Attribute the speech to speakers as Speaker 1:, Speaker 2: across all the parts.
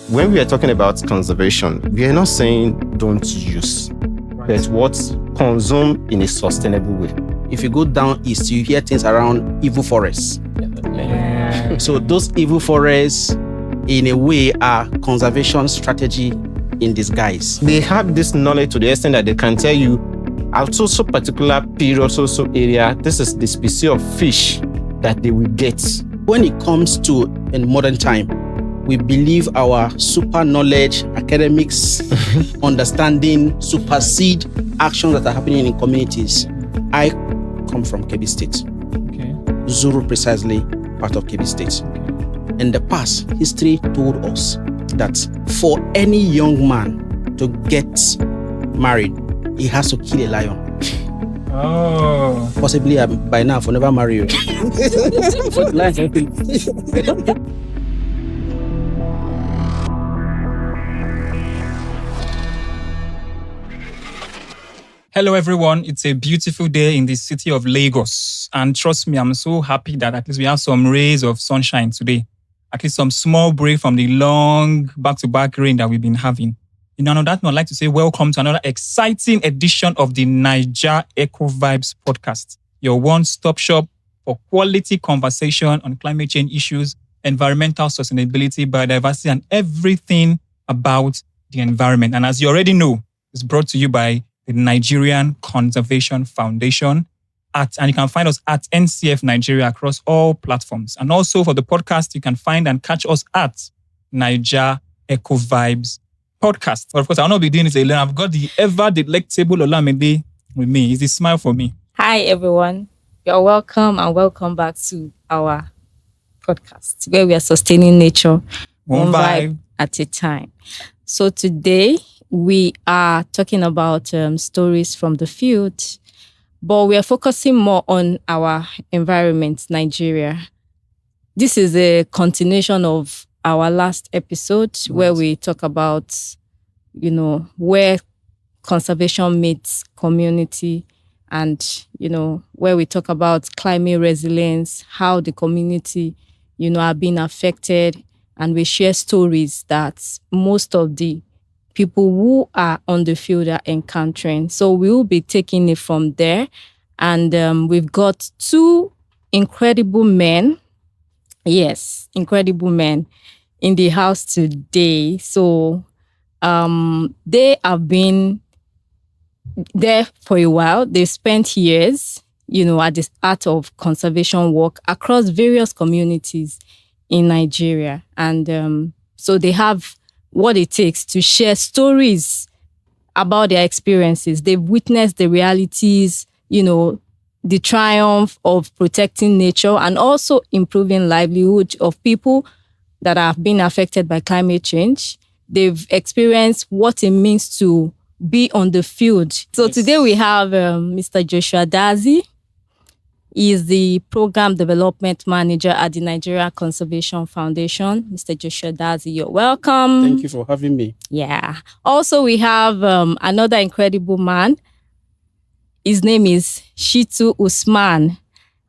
Speaker 1: when we are talking about conservation, we are not saying don't use, but what consume in a sustainable way.
Speaker 2: If you go down east, you hear things around evil forests.
Speaker 3: Yeah.
Speaker 2: So those evil forests, in a way, are conservation strategy in disguise.
Speaker 1: They have this knowledge to the extent that they can tell you, at so particular period, so area, this is the species of fish that they will get.
Speaker 2: When it comes to in modern time, we believe our super knowledge, academics, understanding, supersede actions that are happening in communities. I come from Kebbi State.
Speaker 3: Okay.
Speaker 2: Zuru precisely, part of Kebbi State. In the past, history told us that for any young man to get married, he has to kill a lion.
Speaker 3: Oh.
Speaker 2: Possibly by now, for never marry you. For the lions, I think.
Speaker 3: Hello, everyone. It's a beautiful day in the city of Lagos. And trust me, I'm so happy that at least we have some rays of sunshine today. At least some small break from the long back-to-back rain that we've been having. On that note, I'd like to say welcome to another exciting edition of the Naija Eco Vibes Podcast, your one-stop shop for quality conversation on climate change issues, environmental sustainability, biodiversity, and everything about the environment. And as you already know, it's brought to you by the Nigerian Conservation Foundation, and you can find us at NCF Nigeria across all platforms. And also for the podcast, you can find and catch us at Naija Eco Vibes Podcast. But of course, I'll not be doing this alone. I've got the ever delectable Olamide with me. It's a smile for me.
Speaker 4: Hi, everyone. You're welcome and welcome back to our podcast where we are sustaining nature
Speaker 3: One vibe
Speaker 4: at a time. So today, we are talking about stories from the field, but we are focusing more on our environment, Nigeria. This is a continuation of our last episode where we talk about, where conservation meets community and, where we talk about climate resilience, how the community, are being affected, and we share stories that most of the people who are on the field are encountering. So we will be taking it from there. And we've got two incredible men. Yes, incredible men in the house today. So they have been there for a while. They've spent years, at the art of conservation work across various communities in Nigeria. And so they have what it takes to share stories about their experiences. They've witnessed the realities, the triumph of protecting nature and also improving livelihood of people that have been affected by climate change. They've experienced what it means to be on the field. So today we have Mr. Joshua Dazi. He is the Program Development Manager at the Nigerian Conservation Foundation. Mr. Joshua Dazi, you're welcome.
Speaker 2: Thank you for having me.
Speaker 4: Yeah. Also, we have another incredible man. His name is Shittu Usman,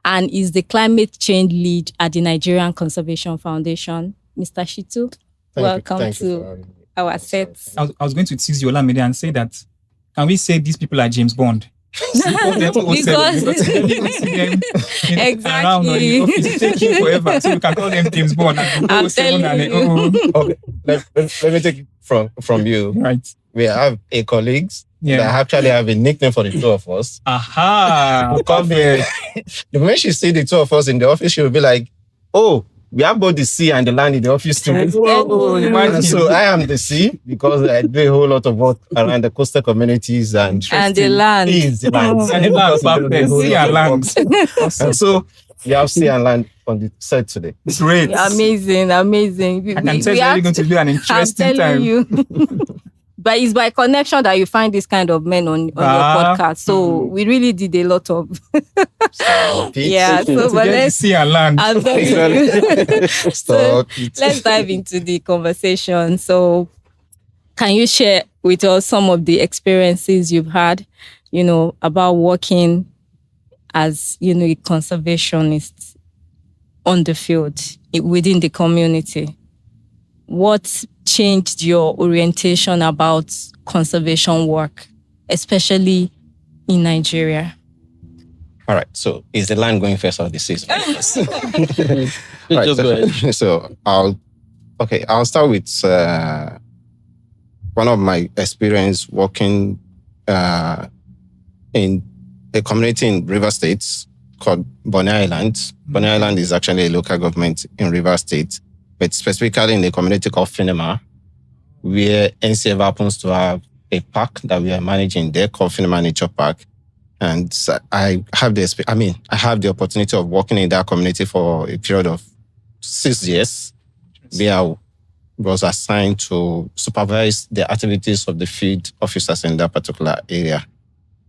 Speaker 4: and is the Climate Change Lead at the Nigerian Conservation Foundation. Mr. Shittu, welcome to our set.
Speaker 3: I was going to tease you, Olamide, and say that, can we say these people are James Bond?
Speaker 4: Because exactly,
Speaker 3: it's taking forever, so we can call them James Bond.
Speaker 4: I'm telling you.
Speaker 1: Okay, let me take it from you.
Speaker 3: Right.
Speaker 1: We have a colleagues that actually have a nickname for the two of us.
Speaker 3: Aha!
Speaker 1: Come here. The moment she see the two of us in the office, she will be like, "Oh, we have both the sea and the land in the office too." And so I am the sea because I do a whole lot of work around the coastal communities and
Speaker 4: the land.
Speaker 1: Is the land.
Speaker 3: And the land, perfect. Sea and land.
Speaker 1: And so we have sea and land on the set today.
Speaker 3: Great.
Speaker 4: Amazing.
Speaker 3: I can tell you're going to be an interesting time.
Speaker 4: You. But it's by connection that you find this kind of men on your podcast. So we really did a lot of yeah. So but let's
Speaker 3: see and land.
Speaker 4: So let's dive into the conversation. So can you share with us some of the experiences you've had, about working as a conservationist on the field within the community? What changed your orientation about conservation work, especially in Nigeria?
Speaker 1: All right. So is the land going first or the sea?
Speaker 2: Right, just go ahead.
Speaker 1: So I'll start with one of my experience working in a community in River State called Bonny Island. Bonny Island is actually a local government in River State, but specifically in a community called Finema, where NCF happens to have a park that we are managing there called Finema Nature Park. And I have the opportunity of working in that community for a period of 6 years. Where I was assigned to supervise the activities of the field officers in that particular area.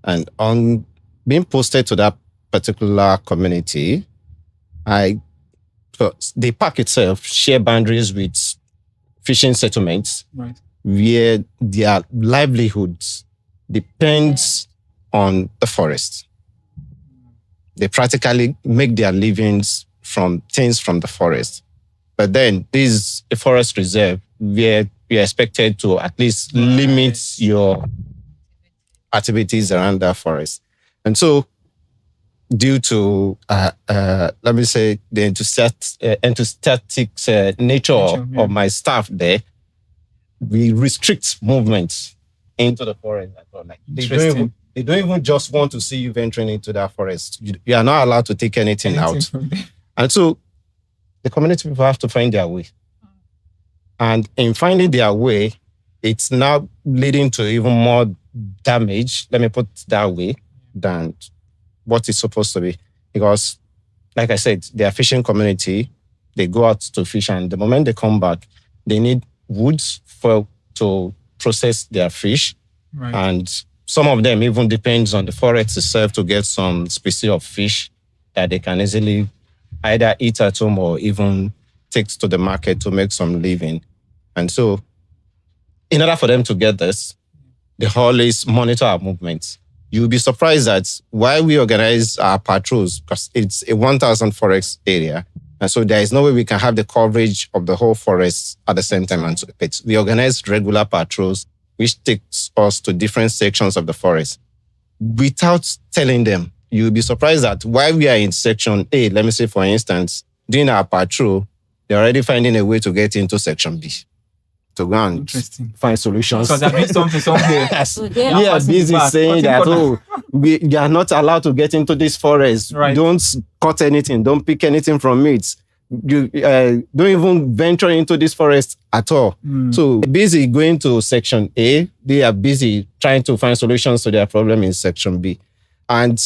Speaker 1: And on being posted to that particular community, the park itself share boundaries with fishing settlements,
Speaker 3: Right.
Speaker 1: where their livelihoods depends on the forest. They practically make their livings from things from the forest. But then this is a forest reserve where you're expected to at least limit your activities around that forest. And so due to, let me say, the enthusiastic nature of my staff there, we restrict movement into the forest. Like they don't even just want to see you venturing into that forest. You are not allowed to take anything out. And so the community people have to find their way. And in finding their way, it's now leading to even more damage, let me put it that way, than what it's supposed to be. Because, like I said, they are fishing community. They go out to fish, and the moment they come back, they need woods to process their fish.
Speaker 3: Right.
Speaker 1: And some of them even depends on the forest itself to get some species of fish that they can easily either eat at home or even take to the market to make some living. And so, in order for them to get this, they always monitor our movements. You'll be surprised that while we organize our patrols, because it's a 1,000 forest area, and so there is no way we can have the coverage of the whole forest at the same time. And so we organize regular patrols, which takes us to different sections of the forest. Without telling them, you'll be surprised that while we are in section A, let me say, for instance, doing our patrol, they're already finding a way to get into section B to go and find solutions.
Speaker 3: So they're doing something somewhere.
Speaker 4: So
Speaker 1: We are busy saying that, you are not allowed to get into this forest.
Speaker 3: Right.
Speaker 1: Don't cut anything. Don't pick anything from it. You don't even venture into this forest at all. So busy going to section A, they are busy trying to find solutions to their problem in section B. And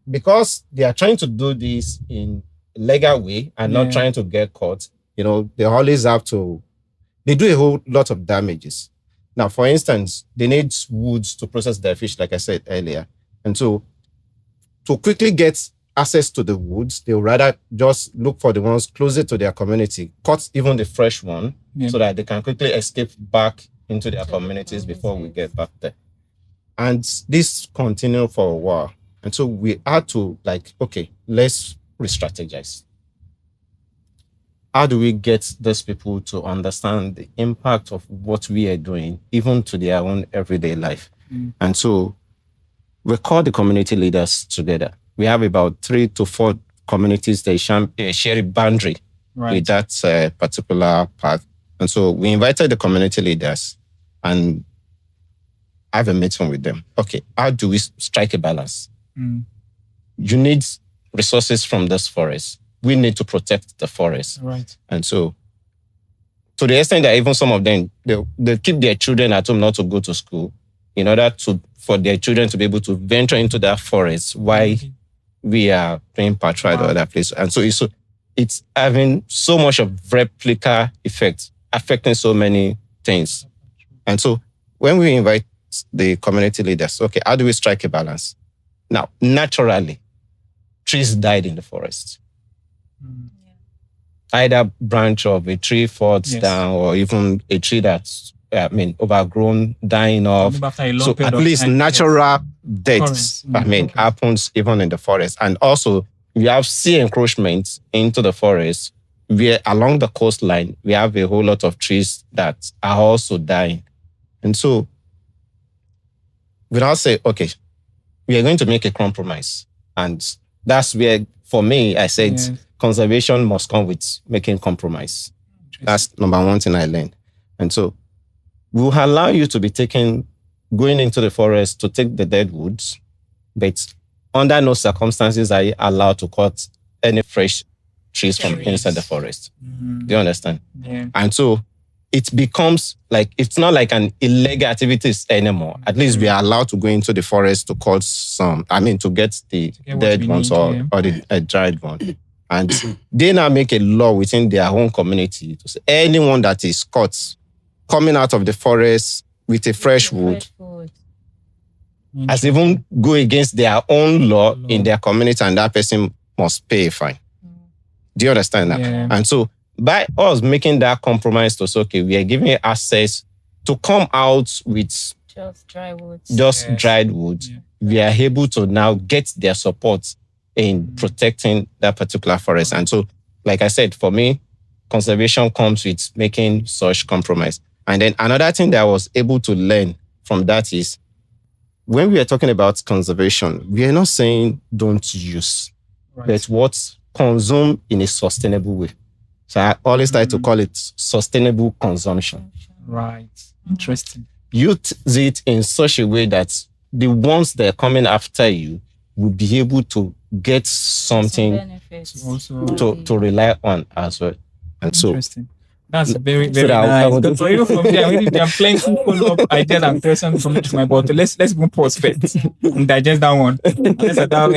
Speaker 1: because they are trying to do this in a legal way and not trying to get caught, they always have to, they do a whole lot of damages. Now, for instance, they need woods to process their fish, like I said earlier. And so to quickly get access to the woods, they would rather just look for the ones closer to their community, cut even the fresh one, so that they can quickly escape back into their communities before we get back there. And this continued for a while. And so we had to okay, let's re-strategize. How do we get those people to understand the impact of what we are doing, even to their own everyday life? And so we call the community leaders together. We have about 3 to 4 communities that share a boundary with that particular part. And so we invited the community leaders and have a meeting with them. Okay, how do we strike a balance? You need resources from this forest. We need to protect the forest.
Speaker 3: Right.
Speaker 1: And so, to the extent that even some of them, they keep their children at home not to go to school in order for their children to be able to venture into that forest while we are doing patrol at other places. And so it's having so much of replica effect, affecting so many things. And so when we invite the community leaders, okay, how do we strike a balance? Now, naturally, trees died in the forest. Either branch of a tree falls down or even a tree that's overgrown, dying off. So at least natural deaths, happens even in the forest. And also, you have sea encroachment into the forest, along the coastline, we have a whole lot of trees that are also dying. And so we now say, okay, we are going to make a compromise. And that's where, for me, I said conservation must come with making compromise. That's number one thing I learned. And so we'll allow you to be going into the forest to take the dead woods, but under no circumstances are you allowed to cut any fresh trees from inside the forest. Do you understand?
Speaker 3: Yeah.
Speaker 1: And so it becomes like, it's not like an illegal activities anymore. At least we are allowed to go into the forest to cut to get the dead ones or the dried one. And they now make a law within their own community to say anyone that is caught coming out of the forest with a fresh wood has even go against their own law in their community, and that person must pay a fine. Do you understand that?
Speaker 3: Yeah.
Speaker 1: And so by us making that compromise to say, okay, we are giving you access to come out with
Speaker 4: just dry wood.
Speaker 1: Dried wood, we are able to now get their support in protecting that particular forest. And so, like I said, for me, conservation comes with making such compromise. And then another thing that I was able to learn from that is, when we are talking about conservation, we are not saying don't use, but what consume in a sustainable way. So I always try to call it sustainable consumption.
Speaker 3: Right. Interesting.
Speaker 1: Use it in such a way that the ones that are coming after you will be able to get something to rely on as well. And so
Speaker 3: interesting. That's very, very nice. So even from there, there are plenty follow-up ideas and questions from my bottle. Let's move pause first and digest that one. Let's allow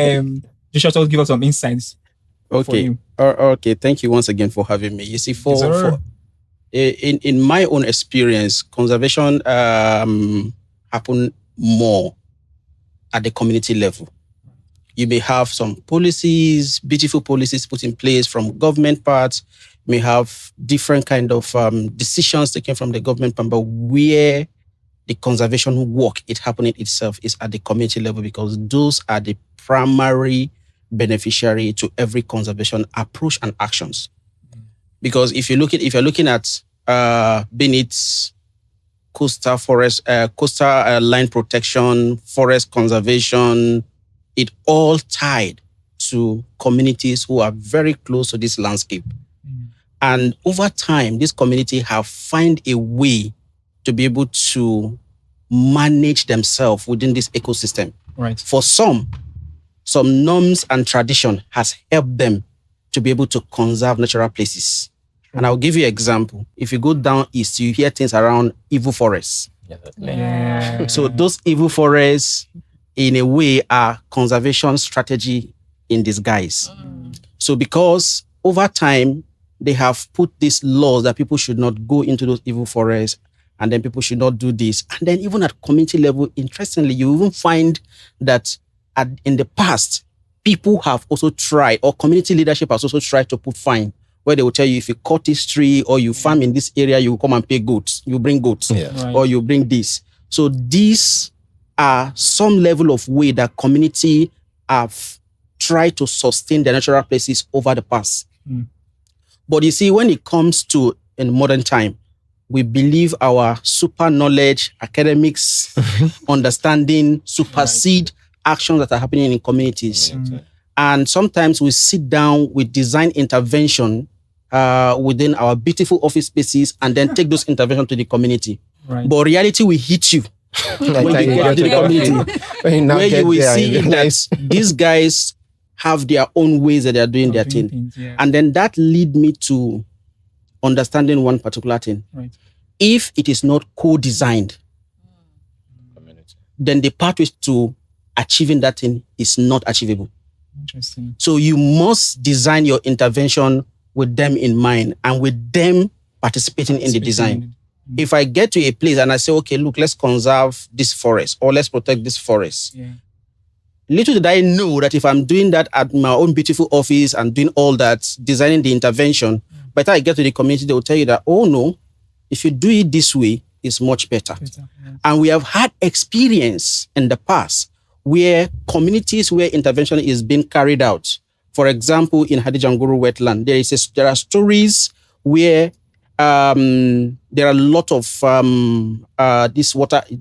Speaker 3: Joshua to give us some insights.
Speaker 2: Okay. Okay. Thank you once again for having me. You see, in my own experience, conservation happen more at the community level. You may have some policies, beautiful policies put in place from government parts. You may have different kind of decisions taken from the government part, but where the conservation work is happening itself is at the community level, because those are the primary beneficiary to every conservation approach and actions. Because if you're looking at being it coastal forest, coastal line protection, forest conservation, it all tied to communities who are very close to this landscape. And over time, this community have found a way to be able to manage themselves within this ecosystem.
Speaker 3: Right.
Speaker 2: For some norms and tradition has helped them to be able to conserve natural places. And I'll give you an example. If you go down east, you hear things around evil forests.
Speaker 3: Yeah.
Speaker 2: So those evil forests, in a way, are conservation strategy in disguise. So because over time, they have put these laws that people should not go into those evil forests, and then people should not do this. And then even at community level, interestingly, you even find that in the past, people have also tried, or community leadership has also tried to put fine, where they will tell you, if you cut this tree or you farm in this area, you will come and pay goats. You bring goats, or you bring this. So these are some level of way that community have tried to sustain their natural places over the past. But you see, when it comes to in modern time, we believe our super knowledge, academics, understanding supersede actions that are happening in communities. And sometimes we sit down with design intervention within our beautiful office spaces and then take those interventions to the community.
Speaker 3: Right.
Speaker 2: But reality will hit you when you get to the community, where you will see that these guys have their own ways that they are doing their thing. And then that lead me to understanding one particular thing.
Speaker 3: Right.
Speaker 2: If it is not co-designed, then the pathway to achieving that thing is not achievable.
Speaker 3: Interesting.
Speaker 2: So you must design your intervention with them in mind and with them participating in the design. If I get to a place and I say, okay, look, let's conserve this forest or let's protect this forest. Little did I know that if I'm doing that at my own beautiful office and doing all that, designing the intervention, by the time I get to the community, they will tell you that, oh no, if you do it this way, it's much better. And we have had experience in the past where communities where intervention is being carried out, For example, in Hadijanguru wetland, there are stories where there are a lot of this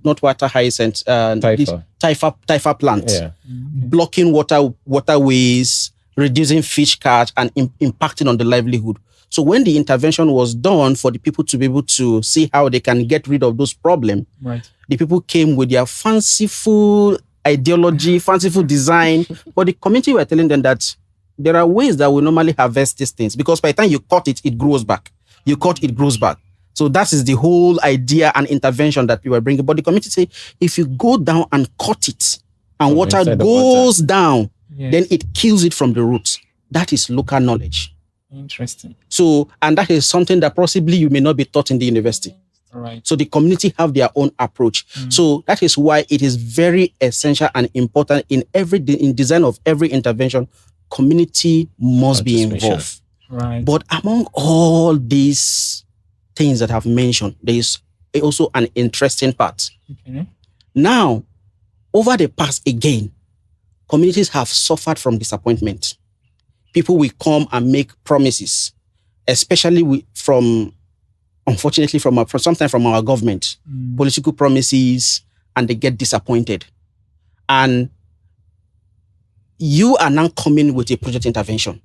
Speaker 2: not water hyacinth, typha plant, blocking waterways, reducing fish catch, and impacting on the livelihood. So when the intervention was done for the people to be able to see how they can get rid of those problems, the people came with their fanciful ideology, fanciful design, but the community were telling them that there are ways that we normally harvest these things, because by the time you cut it, it grows back. You cut, it grows back. So that is the whole idea and intervention that people are bringing. But the community say, if you go down and cut it, and water goes down, then it kills it from the roots. That is local knowledge.
Speaker 3: Interesting.
Speaker 2: So, and that is something that possibly you may not be taught in the university.
Speaker 3: Right.
Speaker 2: So the community have their own approach. So that is why it is very essential and important in design of every intervention. Community must be involved.
Speaker 3: Right.
Speaker 2: But among all these things that I've mentioned, there is also an interesting part.
Speaker 3: Okay.
Speaker 2: Now, over the past again, communities have suffered from disappointment. People will come and make promises, especially unfortunately, sometimes from our government, political promises, and they get disappointed. And you are now coming with a project intervention.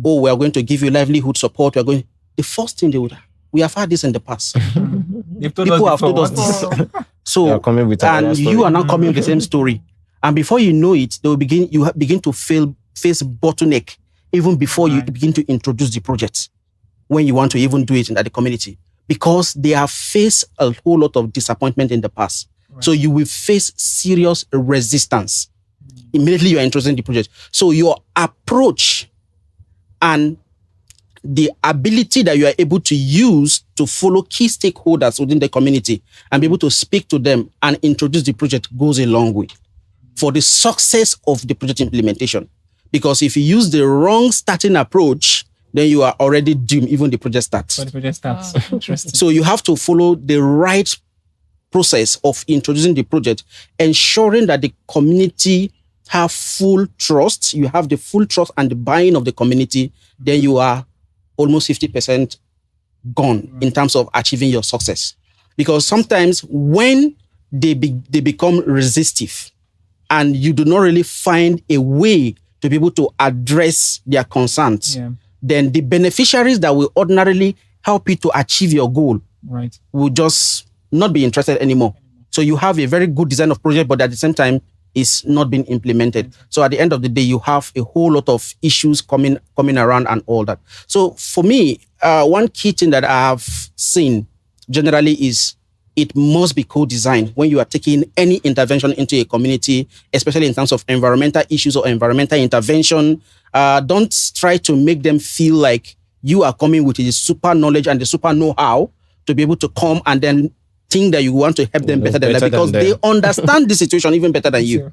Speaker 2: Oh, we are going to give you livelihood support. The first thing we have had this in the past. People have told us this. So, you are now coming with the same story. And before you know it, you begin to face bottleneck even before you begin to introduce the project, when you want to even do it in the community, because they have faced a whole lot of disappointment in the past. Right. So you will face serious resistance. Immediately you are interested in the project. So your approach and the ability that you are able to use to follow key stakeholders within the community and be able to speak to them and introduce the project goes a long way for the success of the project implementation. Because if you use the wrong starting approach, then you are already doomed, even the project starts.
Speaker 3: Interesting.
Speaker 2: So you have to follow the right process of introducing the project, ensuring that the community have full trust. You have the full trust and the buy-in of the community. Then you are almost 50% gone in terms of achieving your success. Because sometimes when they become resistive and you do not really find a way to be able to address their concerns, then the beneficiaries that will ordinarily help you to achieve your goal will just not be interested anymore. So you have a very good design of project, but at the same time, it's not being implemented. So at the end of the day, you have a whole lot of issues coming around and all that. So for me, one key thing that I have seen generally is it must be co-designed when you are taking any intervention into a community, especially in terms of environmental issues or environmental intervention. Don't try to make them feel like you are coming with the super knowledge and the super know-how to be able to come and then think that you want to help them better than them, because they understand the situation even better than you.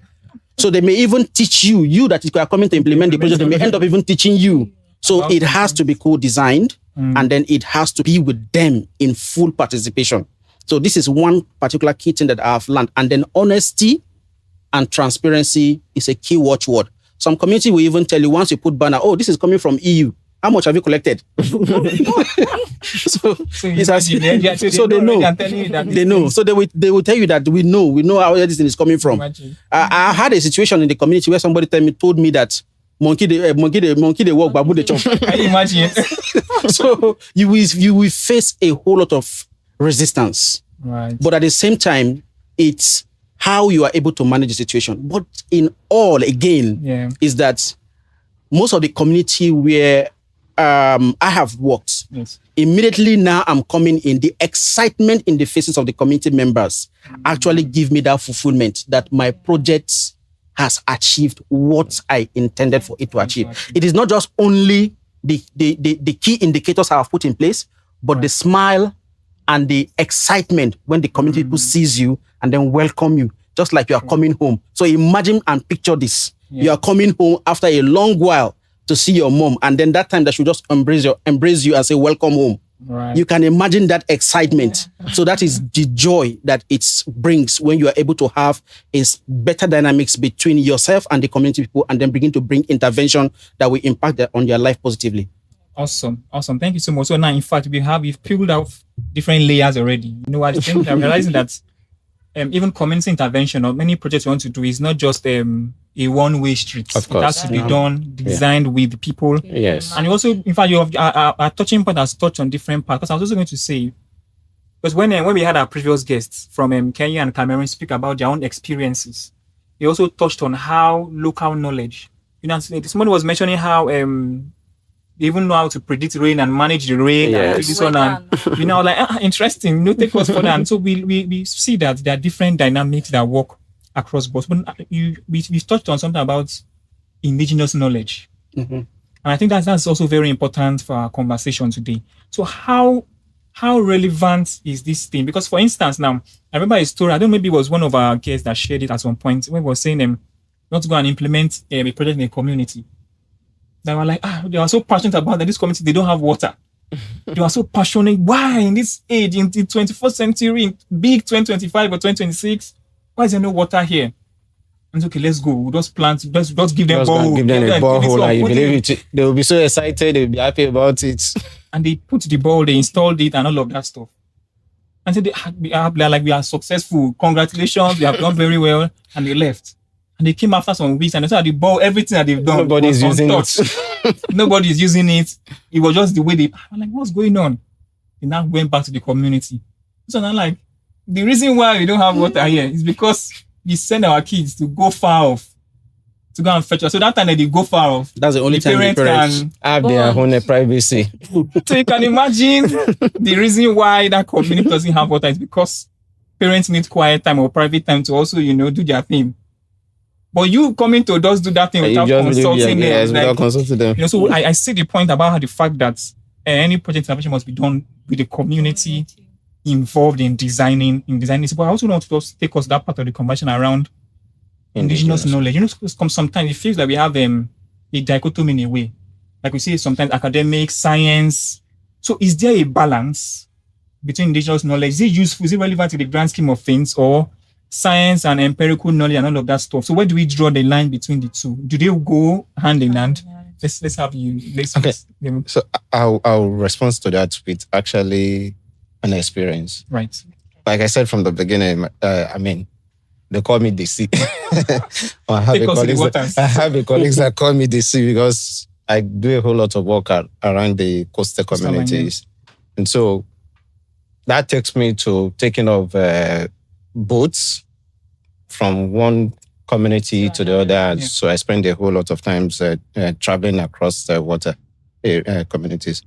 Speaker 2: So they may even teach you that you are coming to implement the project, they may end up even teaching you. So it has to be co-designed and then it has to be with them in full participation. So this is one particular key thing that I have learned. And then honesty and transparency is a key watchword. Some community will even tell you once you put banner, oh, this is coming from EU. How much have you collected? So they know. They know. So they will tell you that we know how this thing is coming from. I had a situation in the community where somebody told me that monkey they walk, babu they chop.
Speaker 3: Can you imagine?
Speaker 2: So you will face a whole lot of resistance.
Speaker 3: Right.
Speaker 2: But at the same time, it's how you are able to manage the situation. But in all, again, is that most of the community where I have worked, immediately now I'm coming in, the excitement in the faces of the community members actually give me that fulfillment that my project has achieved what I intended for it to achieve. It is not just only the key indicators I have put in place, but the smile and the excitement when the community people sees you and then welcome you, just like you are coming home. So imagine and picture this. You are coming home after a long while to see your mom, and then that time that she just embrace you and say, welcome home.
Speaker 3: Right.
Speaker 2: You can imagine that excitement. So that is the joy that it brings when you are able to have is better dynamics between yourself and the community people, and then begin to bring intervention that will impact on your life positively.
Speaker 3: Awesome. Thank you so much. So now, in fact, we've peeled out different layers already. You know, I think I'm realizing that even community intervention or many projects we want to do is not just a one-way street.
Speaker 1: Of course.
Speaker 3: It has to be done, designed with the people.
Speaker 1: Yes.
Speaker 3: And you also, in fact, our touching point has touched on different parts. Because I was also going to say, because when we had our previous guests from Kenya and Cameroon speak about their own experiences, they also touched on how local knowledge. You know, somebody was mentioning how they even know how to predict rain and manage the rain and do this one, and you know, like interesting. Take us further. And so we see that there are different dynamics that work across both. But we touched on something about indigenous knowledge, and I think that's also very important for our conversation today. So how relevant is this thing? Because for instance, now I remember a story. I don't know, maybe it was one of our guests that shared it at some point when we were saying not to go and implement a project in a community. They were like, they are so passionate about that this community, they don't have water. They were so passionate. Why in this age, in the 21st century, in big 2025 or 2026, why is there no water here? And okay, let's go. We'll just plant, let's give them borehole.
Speaker 1: Give them a borehole, and you believe it. They will be so excited, they'll be happy about it.
Speaker 3: And they put the borehole, they installed it and all of that stuff. And so we are successful. Congratulations, we have done very well. And they left. And they came after some weeks and they saw the ball, everything that they've done.
Speaker 1: Nobody's using it.
Speaker 3: Nobody's using it. It was just the way I'm like, what's going on? They now went back to the community. So I'm like, the reason why we don't have water here is because we send our kids to go far off to go and fetch us. So that time that they go far off,
Speaker 2: that's the only time the parents
Speaker 3: can
Speaker 1: have their own privacy.
Speaker 3: So you can imagine the reason why that community doesn't have water is because parents need quiet time or private time to also, do their thing. But you coming to just do that thing without consulting them.
Speaker 1: Yes, without consulting them.
Speaker 3: So I see the point about the fact that any project intervention must be done with the community involved in designing it. But I also want to just take us that part of the conversation around indigenous knowledge. Sometimes it feels like we have a dichotomy in a way. Like we say sometimes academic, science. So is there a balance between indigenous knowledge? Is it useful? Is it relevant to the grand scheme of things, or science and empirical knowledge and all of that stuff? So where do we draw the line between the two? Do they go hand in hand? Let's have you.
Speaker 1: Okay. So I'll respond to that with actually an experience.
Speaker 3: Right.
Speaker 1: Like I said from the beginning, they call me DC. I have a colleague that call me DC because I do a whole lot of work around the coastal communities. And so that takes me to taking of boats from one community to the other. Yeah. So I spend a whole lot of times traveling across the water communities.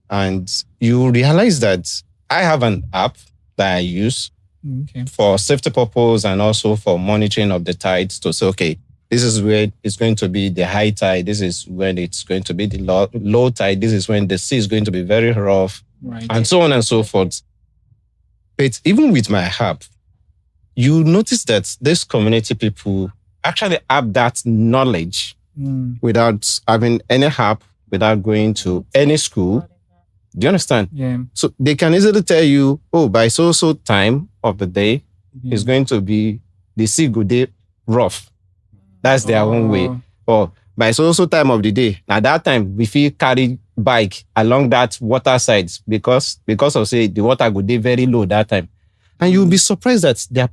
Speaker 1: And you realize that I have an app that I use for safety purpose and also for monitoring of the tides to say, okay, this is where it's going to be the high tide. This is when it's going to be the low tide. This is when the sea is going to be very rough, and so on and so forth. But even with my app, you notice that these community people actually have that knowledge without having any app, without going to any school. Do you understand?
Speaker 3: Yeah.
Speaker 1: So they can easily tell you, by so time of the day, it's going to be the sea good day rough. That's their own way. Or by so time of the day, at that time, we feel carry bike along that water sides because of say the water good day very low that time. And you'll be surprised that their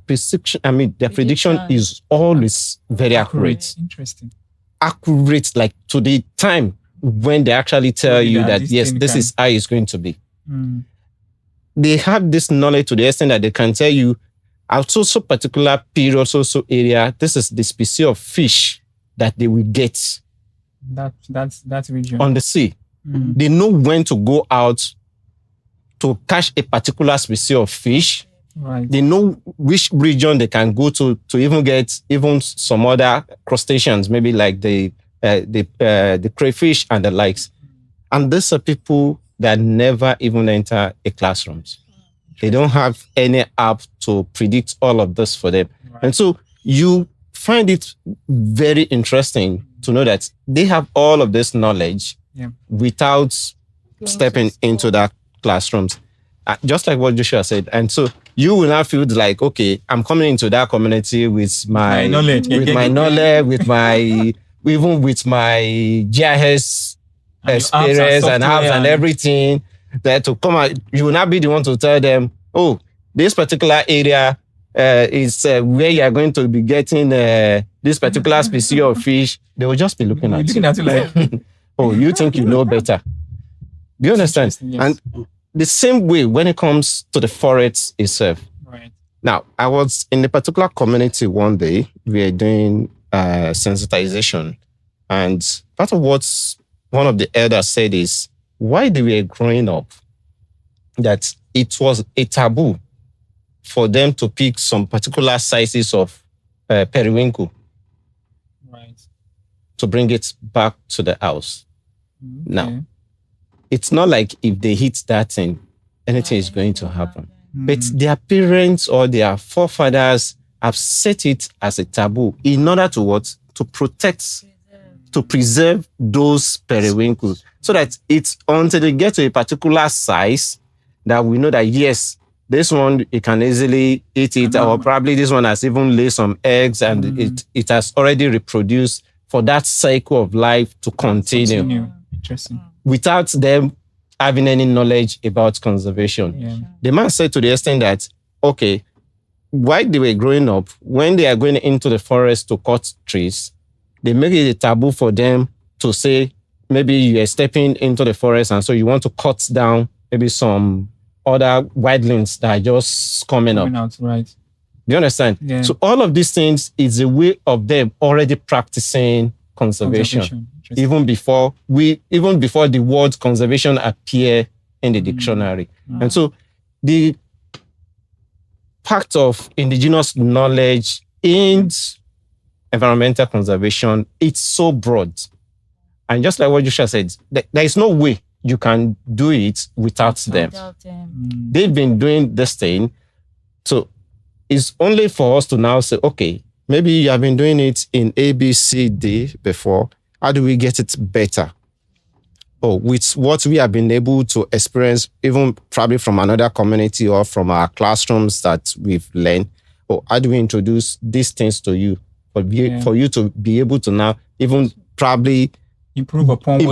Speaker 1: prediction is always very accurate.
Speaker 3: Interesting.
Speaker 1: Accurate, like to the time when they actually tell you that yes, this is how it's going to be. They have this knowledge to the extent that they can tell you at so particular period, so area, this is the species of fish that they will get.
Speaker 3: That's region.
Speaker 1: On the sea. They know when to go out to catch a particular species of fish.
Speaker 3: Right.
Speaker 1: They know which region they can go to even get even some other crustaceans, maybe like the crayfish and the likes. And these are people that never even enter a classrooms. They don't have any app to predict all of this for them. Right. And so you find it very interesting to know that they have all of this knowledge without stepping into that classrooms, just like what Joshua said. And so you will now feel like, okay, I'm coming into that community with my
Speaker 3: knowledge,
Speaker 1: even with my GIS experience and apps and everything, that to come out, you will not be the one to tell them, oh, this particular area is where you are going to be getting this particular species of fish. They will just be looking at you
Speaker 3: like,
Speaker 1: oh, you think you know better. Do you understand?
Speaker 3: Yes.
Speaker 1: And the same way when it comes to the forest itself.
Speaker 3: Right.
Speaker 1: Now, I was in a particular community one day. We were doing sensitization. And part of what one of the elders said is, while they were growing up, that it was a taboo for them to pick some particular sizes of periwinkle,
Speaker 3: right,
Speaker 1: to bring it back to the house.
Speaker 3: Okay.
Speaker 1: Now, it's not like if they hit that thing, anything is going to happen. But their parents or their forefathers have set it as a taboo in order to what? To protect, to preserve those periwinkles. So that it's until they get to a particular size that we know that, yes, this one, you can easily eat it, or probably this one has even laid some eggs and it has already reproduced for that cycle of life to continue.
Speaker 3: Interesting.
Speaker 1: Without them having any knowledge about conservation.
Speaker 3: Yeah.
Speaker 1: The man said to the extent that, okay, while they were growing up, when they are going into the forest to cut trees, they make it a taboo for them to say, maybe you are stepping into the forest and so you want to cut down maybe some other wildlings that are just coming up.
Speaker 3: Right.
Speaker 1: Do you understand?
Speaker 3: Yeah.
Speaker 1: So all of these things is a way of them already practicing conservation. Even before the word conservation appear in the dictionary. And so the part of indigenous knowledge in environmental conservation, it's so broad. And just like what Joshua said, there is no way you can do it without them. They've been doing this thing. So it's only for us to now say, okay, maybe you have been doing it in A, B, C, D before. How do we get it better? Oh, with what we have been able to experience, even probably from another community or from our classrooms that we've learned, or how do we introduce these things to you for you to be able to now even probably
Speaker 3: improve upon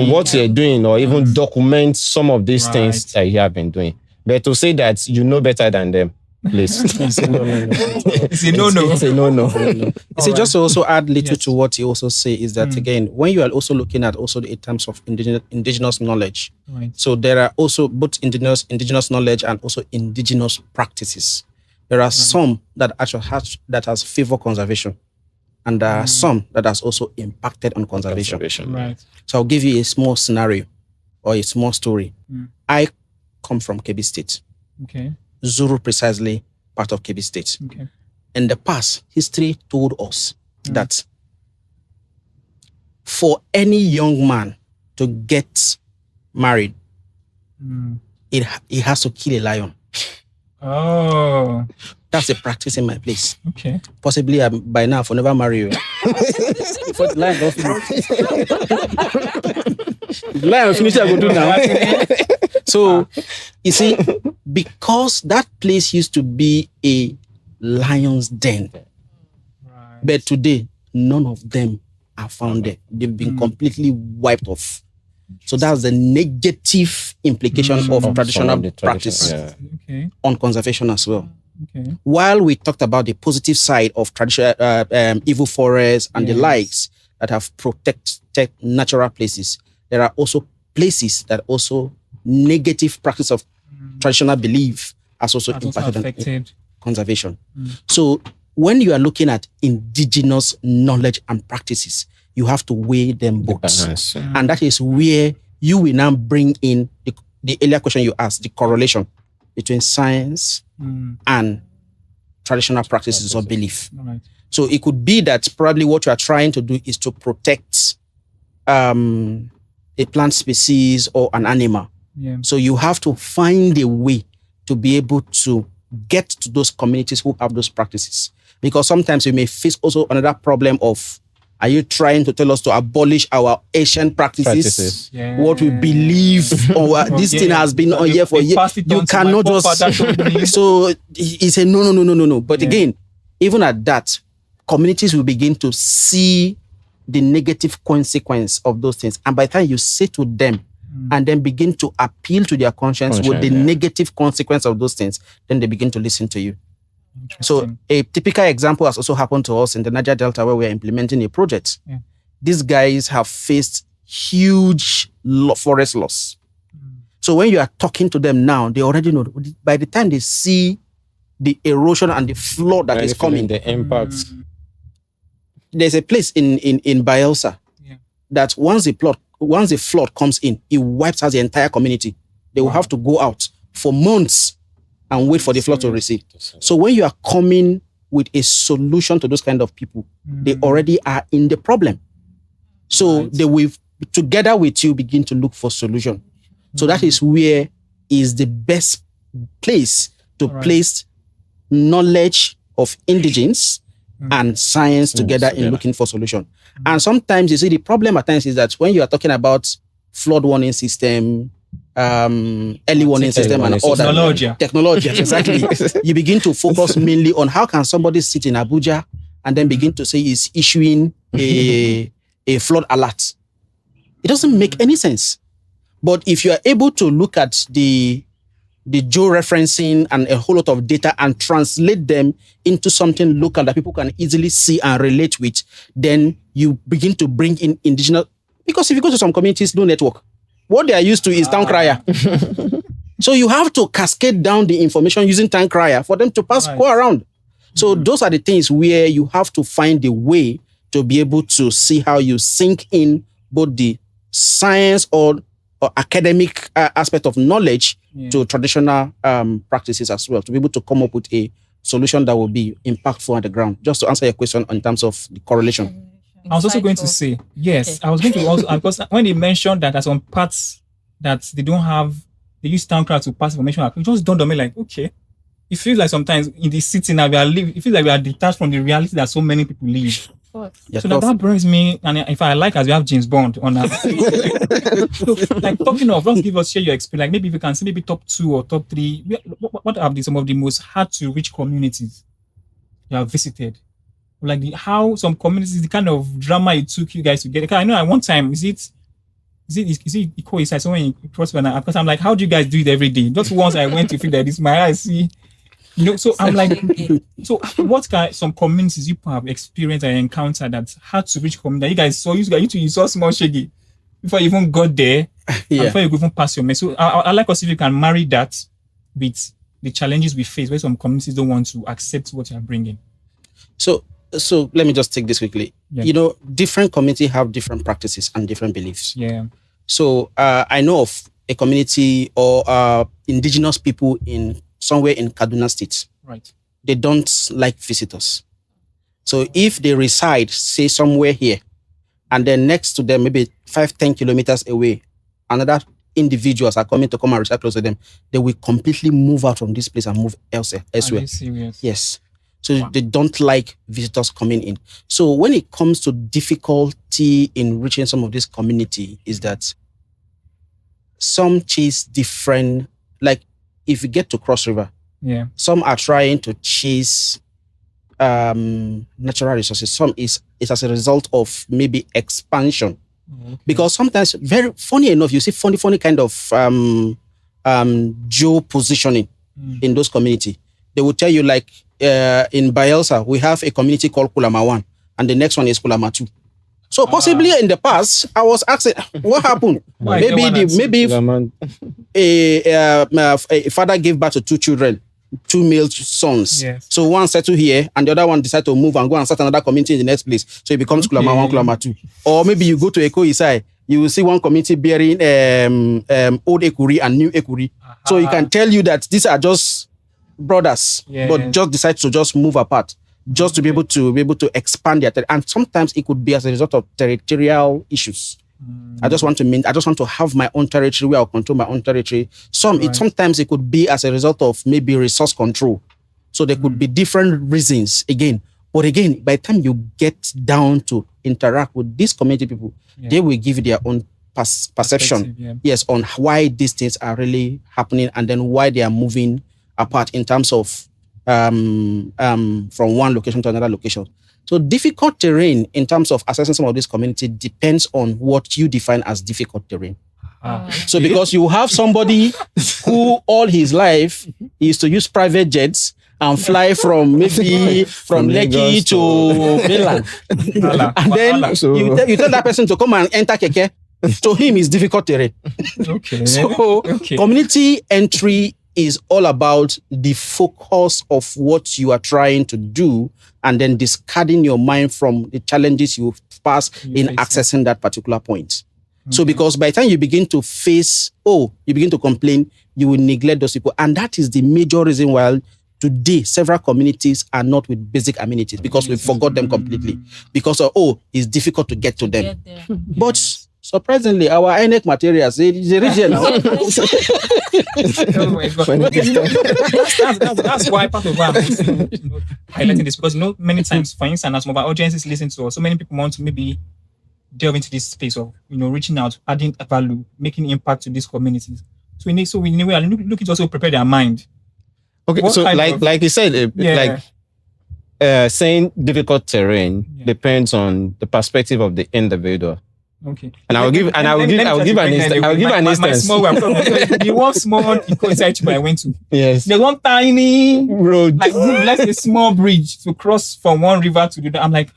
Speaker 1: what you're doing, or even document some of these things that you have been doing. But to say that you know better than them, please.
Speaker 3: It's a no-no.
Speaker 1: It's a no-no.
Speaker 2: See, just to also add little to what you also say is that, again, when you are also looking at also in terms of indigenous knowledge, so there are also both indigenous knowledge and also indigenous practices. There are some that actually has favor conservation, and there are some that has also impacted on conservation.
Speaker 3: Right.
Speaker 2: So I'll give you a small scenario or a small story. I come from Kebbi State.
Speaker 3: Okay.
Speaker 2: Zuru precisely, part of Kebbi State.
Speaker 3: Okay.
Speaker 2: In the past, history told us that for any young man to get married, he has to kill a lion.
Speaker 3: Oh.
Speaker 2: That's a practice in my place.
Speaker 3: Okay.
Speaker 2: Possibly by now, I'll never marry you. Before the lion don't finish. The lion finish, I go do now. So, you see, because that place used to be a lion's den, but today, none of them are found there. They've been completely wiped off. So that's the negative implication of traditional practice on conservation as well.
Speaker 3: Okay.
Speaker 2: While we talked about the positive side of traditional evil forests and the likes that have protected natural places, there are also places that also negative practice of traditional belief has also impacted on conservation. So when you are looking at indigenous knowledge and practices, you have to weigh them both. And that is where you will now bring in the earlier question you asked, the correlation between science and traditional practices or belief.
Speaker 3: Right.
Speaker 2: So it could be that probably what you are trying to do is to protect a plant species or an animal.
Speaker 3: Yeah.
Speaker 2: So you have to find a way to be able to get to those communities who have those practices. Because sometimes you may face also another problem of Are you trying to tell us to abolish our ancient practices?
Speaker 3: Yeah.
Speaker 2: What we believe, or this thing has been on here for years. You cannot just. So he said, no. But again, even at that, communities will begin to see the negative consequence of those things. And by the time you sit with them and then begin to appeal to their conscience with the negative consequence of those things, then they begin to listen to you. So a typical example has also happened to us in the Niger Delta where we're implementing a project.
Speaker 3: Yeah.
Speaker 2: These guys have faced huge forest loss. So when you are talking to them now, they already know. By the time they see the erosion and the flood that is coming,
Speaker 1: the impact.
Speaker 2: There's a place in Bayelsa that once the flood comes in, it wipes out the entire community. They will have to go out for months and wait for the flood to recede. So when you are coming with a solution to those kind of people, they already are in the problem. So they will, together with you, begin to look for solution. So that is where is the best place to place knowledge of indigenes and science together in looking for solution. And sometimes you see the problem at times is that when you are talking about flood warning system, early warning system and all that technology, exactly. You begin to focus mainly on how can somebody sit in Abuja and then begin to say he's issuing a flood alert. It doesn't make any sense. But if you are able to look at the georeferencing and a whole lot of data and translate them into something local that people can easily see and relate with, then you begin to bring in indigenous. Because if you go to some communities, no network. What they are used to is town crier. So you have to cascade down the information using town crier for them to go around. So those are the things where you have to find a way to be able to see how you sink in both the science or academic aspect of knowledge to traditional practices as well, to be able to come up with a solution that will be impactful on the ground. Just to answer your question in terms of the correlation.
Speaker 3: I was also going to say, yes, I was going to also, because when they mentioned that there's some parts that they don't have, they use SoundCloud to pass information, it just dawned on me like, okay, it feels like sometimes in the city now, it feels like we are detached from the reality that so many people live.
Speaker 2: Yeah,
Speaker 3: so that brings me, and if I like, as we have James Bond on that. So, like talking of, just give us, share your experience. Like maybe we can see maybe top 2 or top 3. What are some of the most hard to reach communities you have visited? Like how some communities, the kind of drama it took you guys to get. Because I know at one time, is it equal inside somewhere in cross banana? Because I'm like, how do you guys do it every day? Just once I went to feel that this my eyes see. So I'm like, so what some communities you have experienced and encountered that hard to reach community? You guys saw small shaggy before you even got there, before you even pass your message. So I like us if you can marry that with the challenges we face where some communities don't want to accept what you're bringing.
Speaker 2: So let me just take this quickly. Yeah. Different communities have different practices and different beliefs.
Speaker 3: Yeah.
Speaker 2: So I know of a community or indigenous people somewhere in Kaduna State.
Speaker 3: Right.
Speaker 2: They don't like visitors. So if they reside, say somewhere here, and then next to them, maybe 5-10 kilometers away, another individuals are coming to come and reside close to them, they will completely move out from this place and move elsewhere.
Speaker 3: Are you serious?
Speaker 2: Yes. So they don't like visitors coming in. So when it comes to difficulty in reaching some of this community is that some chase different, like if you get to Cross River, some are trying to chase natural resources. Some is as a result of maybe expansion. Okay. Because sometimes, very funny enough, you see funny kind of geo-positioning in those communities. They will tell you like, in Bayelsa, we have a community called Kulama 1, and the next one is Kulama 2. So possibly in the past, I was asking, what happened? Maybe a father gave birth to 2 children, 2 male sons. Yes. So one settled here, and the other one decided to move and go and start another community in the next place. So it becomes Kulama 1, Kulama 2. Or maybe you go to Eko Isai, you will see one community bearing old Ekuri and new Ekuri. So you can tell you that these are just brothers, but just decide to just move apart, just to be able to expand their territory. And sometimes it could be as a result of territorial issues. I just want to have my own territory where I'll control my own territory. Sometimes it could be as a result of maybe resource control. So there could be different reasons again. But again, by the time you get down to interact with these community people, they will give their own perception, yes, on why these things are really happening and then why they are moving apart in terms of from one location to another location. So difficult terrain in terms of assessing some of this community depends on what you define as difficult terrain. So because you have somebody who all his life is to use private jets and fly from maybe from Lekki to mainland. And then you tell that person to come and enter keke. To him, it's difficult terrain.
Speaker 3: Okay.
Speaker 2: So community entry is all about the focus of what you are trying to do and then discarding your mind from the challenges you pass in accessing that particular point. So because by the time you begin to you begin to complain, you will neglect those people. And that is the major reason why today several communities are not with basic amenities because we forgot them completely. Because it's difficult to get to them. But surprisingly, our INEC materials, they reach here now.
Speaker 3: Oh my God. That's why part of why I'm highlighting this, because many times, for instance, as mobile audiences listen to us, so many people want to maybe delve into this space of reaching out, adding value, making impact to these communities. So we in a way looking to also prepare their mind.
Speaker 1: Okay, so like you said, saying difficult terrain depends on the perspective of the individual.
Speaker 3: Okay.
Speaker 1: And I'll give an instance.
Speaker 3: The one small eco-site I went to.
Speaker 1: Yes.
Speaker 3: There's one tiny
Speaker 1: road,
Speaker 3: like let's say small bridge to cross from one river to the other. I'm like,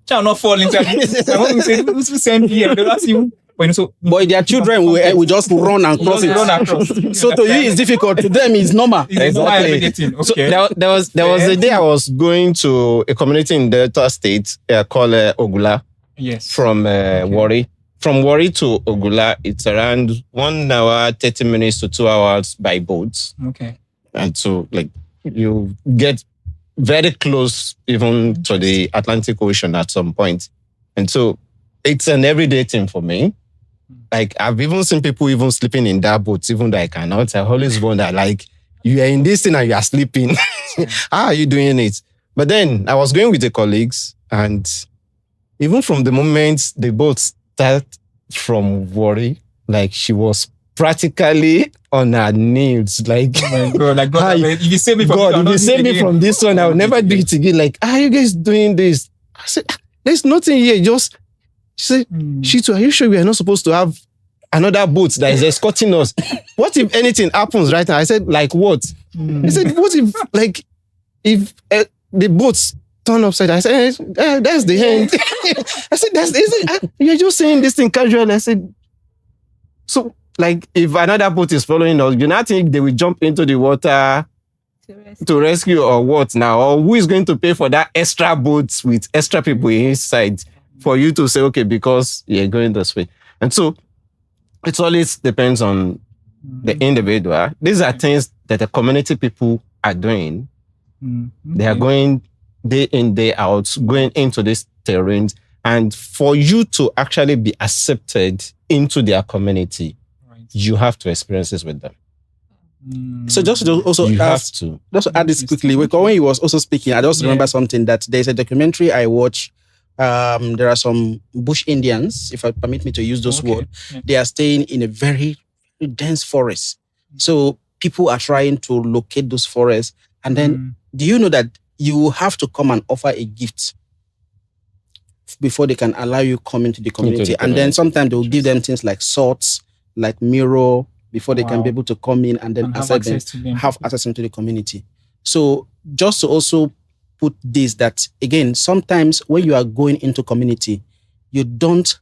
Speaker 3: shall not fall into it. I want to say, who's send here? They ask you.
Speaker 2: But their children will just run and cross it. So to you it's difficult. To them it's normal.
Speaker 1: Exactly. Okay. So there was a day I was going to a community in Delta State called Ogula.
Speaker 3: Yes.
Speaker 1: From Warri. From Warri to Ogula, it's around 1 hour, 30 minutes to 2 hours by boat.
Speaker 3: Okay.
Speaker 1: And so you get very close even to the Atlantic Ocean at some point. And so it's an everyday thing for me. Like I've even seen people even sleeping in that boat, even though I cannot. I always wonder, like, you are in this thing and you are sleeping. How are you doing it? But then I was going with the colleagues, and even from the moment the boat started from Warri, like she was practically on her knees. Like,
Speaker 3: oh my God, like God, if you save me
Speaker 1: from this one, I'll never do it again. Like, how are you guys doing this? I said, there's nothing here. She said, Shittu, are you sure we are not supposed to have another boat that is escorting us? What if anything happens right now? I said, like what? He said, what if the boats turn upside down? I said, that's the end. I said, you're just saying this thing casually. I said, so like if another boat is following us, you not think they will jump into the water to rescue or what now? Or who is going to pay for that extra boats with extra people inside for you to say, okay, because you're going this way? And so it always depends on the individual. These are things that the community people are doing. They are going day in, day out, going into these terrains. And for you to actually be accepted into their community, you have to experience this with them.
Speaker 2: So just to also add this quickly, when he was also speaking, I just remember something, that there's a documentary I watched. There are some bush Indians, if I permit me to use those words. They are staying in a very dense forest. So people are trying to locate those forests. And then, do you know that you have to come and offer a gift before they can allow you come into the community? And then sometimes they will give them things like swords, like mirror, before they can be able to come in and then have access into the community. So just to also put this, that again, sometimes when you are going into community, you don't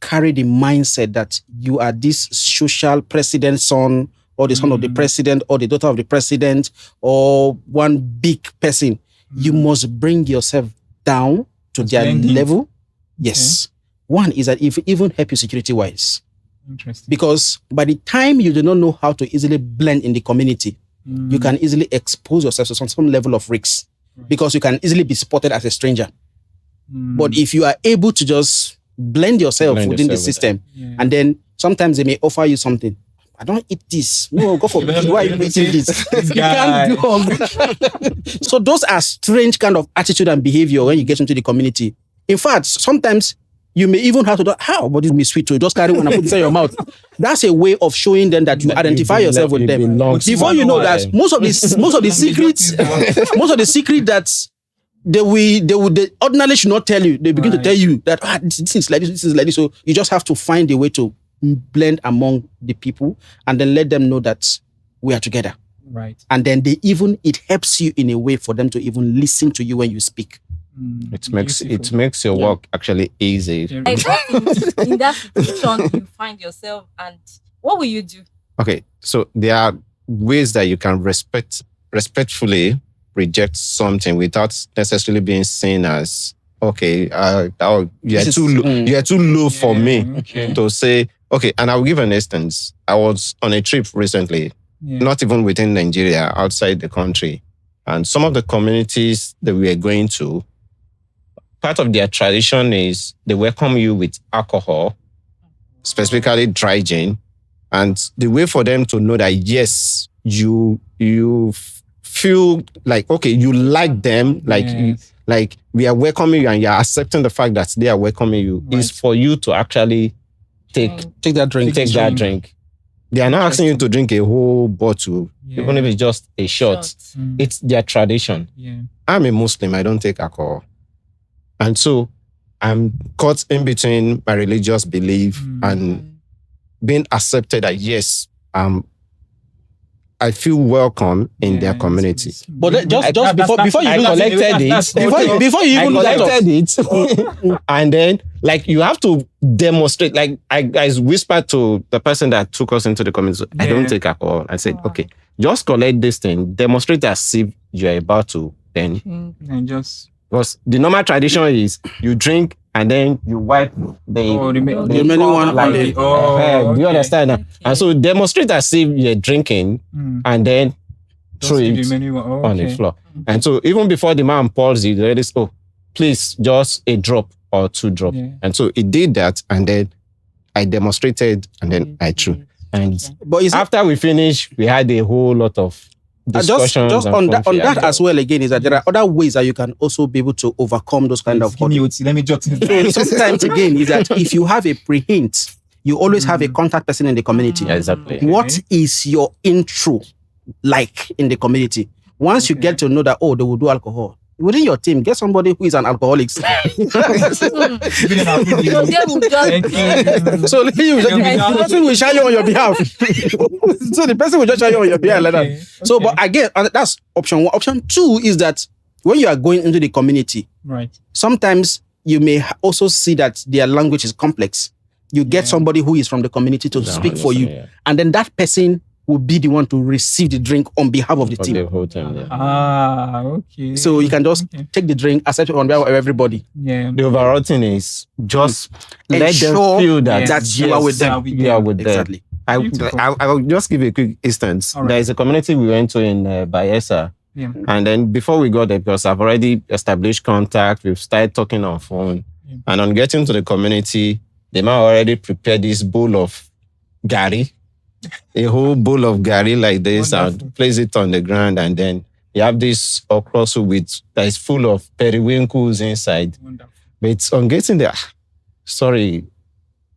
Speaker 2: carry the mindset that you are this social president's son, or the son of the president, or the daughter of the president, or one big person. You must bring yourself down to their level. Yes. One is that if even help you security-wise.
Speaker 3: Interesting.
Speaker 2: Because by the time you do not know how to easily blend in the community, you can easily expose yourself to some level of risks. Because you can easily be spotted as a stranger. But if you are able to just blend yourself within the system, and then sometimes they may offer you something. I don't eat this. No, go for me. Why are you eating this? You can't do all that. So those are strange kind of attitude and behavior when you get into the community. In fact, sometimes you may even have to do, how about this be sweet to just carry one and put it in your mouth. That's a way of showing them that you identify yourself with them. Before you know that, most of the secrets that they ordinarily should not tell you, they begin to tell you that this is like this. So you just have to find a way to blend among the people and then let them know that we are together.
Speaker 3: Right.
Speaker 2: And then it helps you in a way for them to even listen to you when you speak.
Speaker 1: It makes your work actually easy.
Speaker 4: Like, in that situation you find yourself, and what will you do?
Speaker 1: Okay, so there are ways that you can respectfully reject something without necessarily being seen as you're too low for me to say okay. And I'll give an instance. I was on a trip recently, not even within Nigeria, outside the country, and some of the communities that we are going to, part of their tradition is they welcome you with alcohol, specifically dry gin. And the way for them to know that, yes, you feel like, okay, you like them, like we are welcoming you and you're accepting the fact that they are welcoming you, is for you to actually take that drink. They are not asking you to drink a whole bottle, even if it's just a shot. It's their tradition.
Speaker 3: Yeah.
Speaker 1: I'm a Muslim, I don't take alcohol. And so I'm caught in between my religious belief and being accepted that, yes, I feel welcome in their community.
Speaker 2: But just before you collected it,
Speaker 1: and then like you have to demonstrate. Like I whispered to the person that took us into the community, I don't take alcohol. I said, okay, just collect this thing, demonstrate as if you're about to, then
Speaker 3: and just.
Speaker 1: Because the normal tradition is you drink and then you wipe the remaining one on the. Do you understand? Okay. And so demonstrate as if you're drinking and then throw it on the floor. And so even before the man pours it, they say, "Oh, please, just a drop or two drop." And so he did that, and then I demonstrated, and then I threw. And after we finished, we had a whole lot of.
Speaker 2: Just on that as well again is that there are other ways that you can also be able to overcome those kind of.
Speaker 3: Let me jot
Speaker 2: it. Sometimes again is that if you have a pre-hint, you always have a contact person in the community.
Speaker 1: Exactly.
Speaker 2: What is your intro like in the community? Once you get to know that they will do alcohol. Within your team, get somebody who is an alcoholic. So the person will shine you on your behalf. So the person will just shine you on your behalf like that. So, but again, that's option one. Option two is that when you are going into the community,
Speaker 3: right?
Speaker 2: Sometimes you may also see that their language is complex. You get somebody who is from the community to speak for you, and then that person will be the one to receive the drink on behalf of the team.
Speaker 1: The whole time,
Speaker 3: okay.
Speaker 2: So you can just take the drink, accept it on behalf of everybody.
Speaker 3: Yeah.
Speaker 1: The overall thing is just let them feel that
Speaker 2: you are with them.
Speaker 1: You are with them.
Speaker 2: Exactly.
Speaker 1: I will just give you a quick instance.
Speaker 3: Right.
Speaker 1: There is a community we went to in Bayelsa.
Speaker 3: Yeah.
Speaker 1: And then before we got there, because I've already established contact, we've started talking on phone. Yeah. And on getting to the community, the man already prepared this bowl of gari. A whole bowl of gari like this. Wonderful. And place it on the ground, and then you have this okra soup that is full of periwinkles inside.
Speaker 3: Wonderful.
Speaker 1: But on getting there, sorry,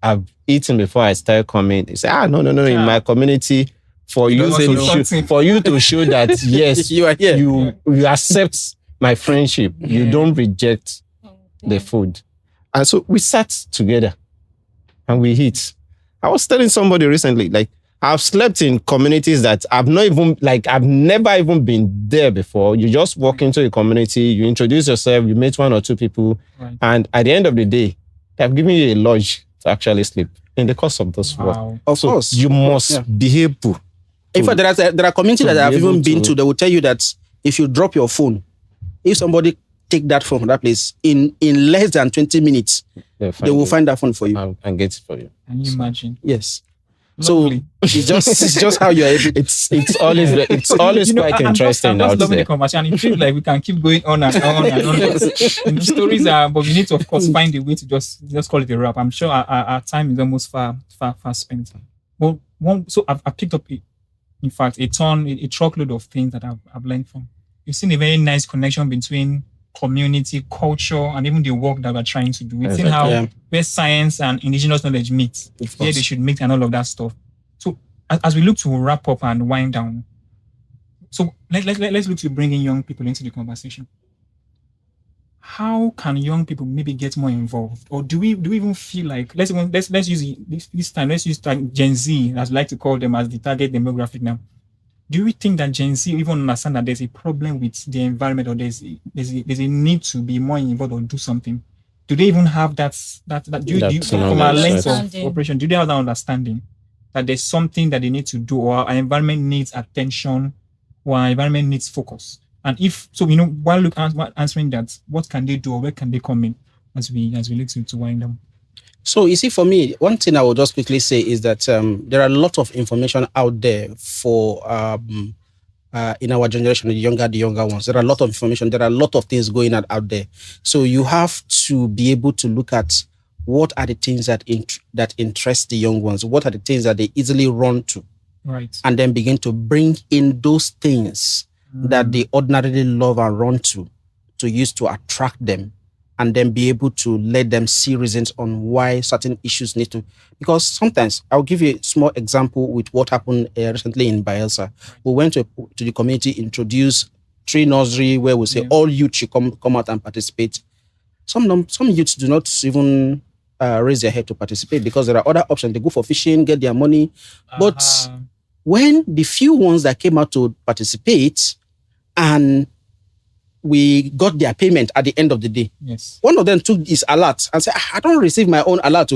Speaker 1: I've eaten before I started coming. They say, no, in my community, for you to show that yes,
Speaker 2: you are here.
Speaker 1: You accept my friendship. You don't reject the food. And so we sat together and we eat. I was telling somebody recently, like, I've slept in communities that I've never even been there before. You just walk into a community, you introduce yourself, you meet one or two people, and at the end of the day, they've given you a lodge to actually sleep in the course of this work.
Speaker 2: Of course.
Speaker 1: You must be able.
Speaker 2: In fact, there are communities that I've even been to, they will tell you that if you drop your phone, if somebody take that phone from that place, in less than 20 minutes, they will find that phone for you.
Speaker 1: And get it for you.
Speaker 3: Can you imagine?
Speaker 2: Yes.
Speaker 3: Lovely.
Speaker 2: So it's just how you're able.
Speaker 1: It's always quite interesting.
Speaker 3: I'm just loving the conversation. And it feels like we can keep going on and on and on. The stories are, but we need to, of course, find a way to just call it a wrap. I'm sure our time is almost far spent. Well, so I've picked up, in fact, a truckload of things that I've learned from. You've seen a very nice connection between community, culture, and even the work that we're trying to do. We've seen how where science and indigenous knowledge meet, where they should meet and all of that stuff. So as we look to wrap up and wind down, so let's look to bringing young people into the conversation. How can young people maybe get more involved, or do we even feel like let's use this time, let's use Gen Z, as we like to call them, as the target demographic now? Do we think that Gen Z even understand that there's a problem with the environment, or there's a need to be more involved or do something? Do they even have that from a lens of operation? Do they have that understanding that there's something that they need to do, or our environment needs attention, or our environment needs focus? And if so, while answering that, what can they do, or where can they come in as we look to wind down?
Speaker 2: So you see, for me, one thing I will just quickly say is that there are a lot of information out there for in our generation, the younger ones. There are a lot of information. There are a lot of things going on out there. So you have to be able to look at what are the things that interest the young ones. What are the things that they easily run to,
Speaker 3: right?
Speaker 2: And then begin to bring in those things that they ordinarily love and run to use to attract them, and then be able to let them see reasons on why certain issues need to. Because sometimes, I'll give you a small example with what happened recently in Bayelsa. We went to the community, introduced tree nursery, where we say all youth should come out and participate. Some youths do not even raise their head to participate, because there are other options. They go for fishing, get their money. But when the few ones that came out to participate, and we got their payment at the end of the day.
Speaker 3: Yes.
Speaker 2: One of them took his alert and said, I don't receive my own alert.